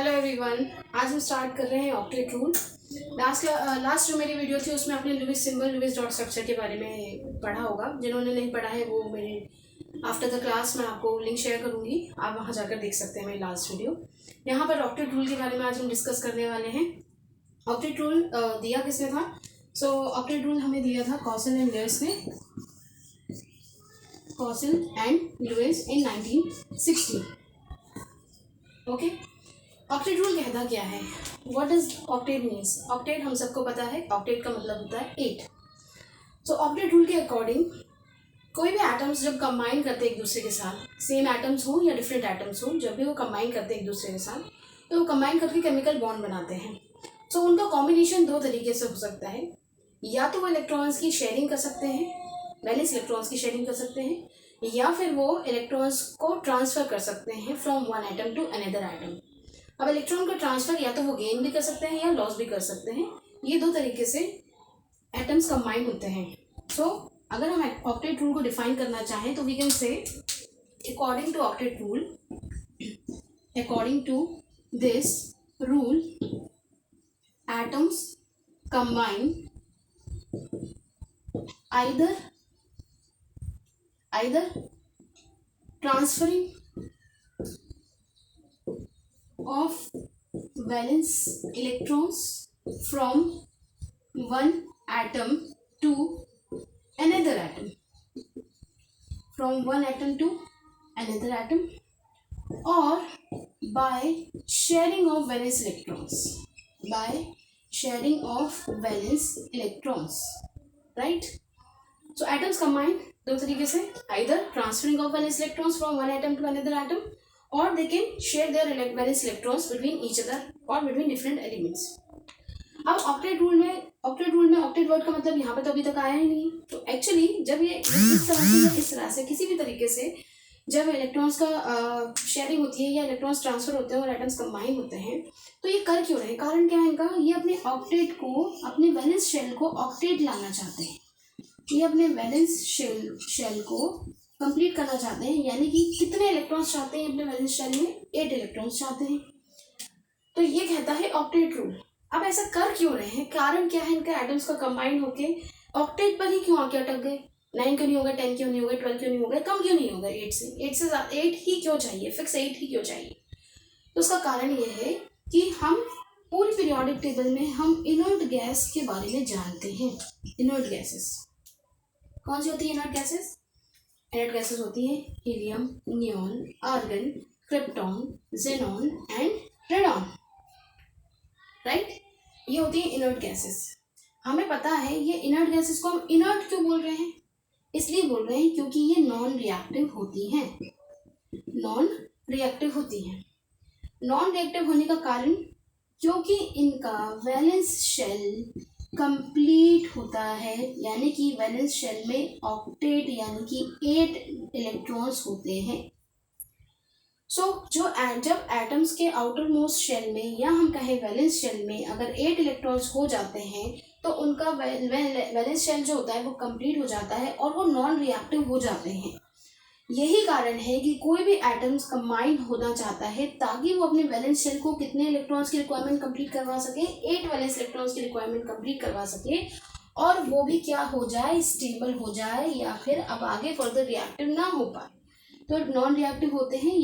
Hello everyone, आज हम start कर रहे हैं ऑक्टेट रूल। लास्ट जो मेरी वीडियो थी उसमें आपने Lewis symbol, Lewis dot structure के बारे में पढ़ा होगा। जिन्होंने नहीं पढ़ा है वो मेरे आफ्टर द क्लास मैं आपको लिंक शेयर करूँगी, आप वहाँ जाकर देख सकते हैं मेरी लास्ट वीडियो। यहाँ पर ऑक्टेट रूल के बारे में आज हम डिस्कस करने वाले हैं। ऑक्टेट रूल दिया किसने था? सो ऑक्टेट रूल हमें दिया था कॉसल एंड लुईस ने, Kossel and Lewis in 1960। Okay, octet rule कहता क्या है? What is octet means? Octet हम सबको पता है, ऑक्टेट का मतलब होता है 8। सो ऑक्टेट रूल के अकॉर्डिंग कोई भी एटम्स जब कंबाइन करते हैं एक दूसरे के साथ, सेम एटम्स हो या डिफरेंट एटम्स हो, जब भी वो कंबाइन करते हैं एक दूसरे के साथ तो वो कंबाइन करके केमिकल बॉन्ड बनाते हैं। सो उनका कॉम्बिनेशन दो तरीके से हो सकता है। या तो वो इलेक्ट्रॉन्स की शेयरिंग कर सकते हैं, वैलेंस इलेक्ट्रॉन्स की शेयरिंग कर सकते हैं, या फिर वो इलेक्ट्रॉन्स को ट्रांसफ़र कर सकते हैं from one atom to another atom. अब इलेक्ट्रॉन का ट्रांसफ़र या तो वो गेन भी कर सकते हैं या लॉस भी कर सकते हैं। ये दो तरीके से एटम्स कंबाइन होते हैं। सो अगर हम ऑक्टेट रूल को डिफाइन करना चाहें तो we can say according to octet rule, according to this rule atoms combine either transferring of valence electrons from one atom to another atom, from one atom to another atom, or by sharing of valence electrons, by sharing of valence electrons, right? So atoms combine दो तरीके से, either transferring of valence electrons from one atom to another atom, or they can share their valence electrons between each other or between different elements. अब octet rule में octet word का मतलब यहाँ पे तो अभी तक आया ही नहीं। तो एक्चुअली जब ये इस तरह से किसी भी तरीके से जब इलेक्ट्रॉन्स का शेयरिंग होती है या इलेक्ट्रॉन्स ट्रांसफर होते हैं और एटम्स कंबाइन होते हैं, तो ये कर क्यों रहे हैं? कारण क्या है इनका? ये अपने ऑक्टेट को, अपने वैलेंस शेल को ऑक्टेट लाना चाहते हैं। ये अपने वैलेंस शेल को कंप्लीट करना चाहते हैं, यानी कि कितने इलेक्ट्रॉन्स चाहते हैं अपने वैलेंस शेल में? 8 इलेक्ट्रॉन्स चाहते हैं। तो ये कहता है ऑक्टेट रूल। अब ऐसा कर क्यों रहे हैं? कारण क्या है इनका? एटम्स का कंबाइन होके ऑक्टेट पर ही क्यों आके अटक गए? 9 क्यों नहीं हो गए, 10 क्यों नहीं हो गए, 12 क्यों नहीं हो गए, कम क्यों नहीं हो गए? 8 ही क्यों चाहिए? फिक्स 8 ही क्यों चाहिए? तो उसका कारण ये है कि हम पूरी पीरियोडिक टेबल में हम इनर्ट गैस के बारे में जानते हैं। इनर्ट गैसेस कौन सी होती है? इनर्ट गैसेस होती हैं helium, neon, argon, krypton, xenon and radon, right? ये होती है इनर्ट गैसेस। हमें पता है ये इनर्ट गैसेस को हम इनर्ट क्यों बोल रहे हैं? इसलिए बोल रहे हैं क्योंकि ये नॉन रिएक्टिव होती हैं। नॉन रिएक्टिव होने का कारण क्योंकि इनका वैलेंस शेल कंप्लीट होता है, यानी कि वैलेंस शेल में ऑक्टेट यानी कि 8 इलेक्ट्रॉन्स होते हैं। जब एटम्स के आउटर मोस्ट शेल में या हम कहें वैलेंस शेल में अगर 8 इलेक्ट्रॉन्स हो जाते हैं तो उनका वैलेंस शेल जो होता है वो कंप्लीट हो जाता है और वो नॉन रिएक्टिव हो जाते हैं। यही कारण है कि कोई भी एटम्स कंबाइन होना चाहता है ताकि वो अपने वैलेंस शेल को कितने इलेक्ट्रॉन्स की रिक्वायरमेंट कंप्लीट करवा सके? 8 वैलेंस इलेक्ट्रॉन्स की रिक्वायरमेंट कंप्लीट करवा सके, और वो भी क्या हो जाए? स्टेबल हो जाए, या फिर अब आगे फर्दर रिएक्टिव ना हो पाए। तो नॉन रिएक्टिव होते हैं या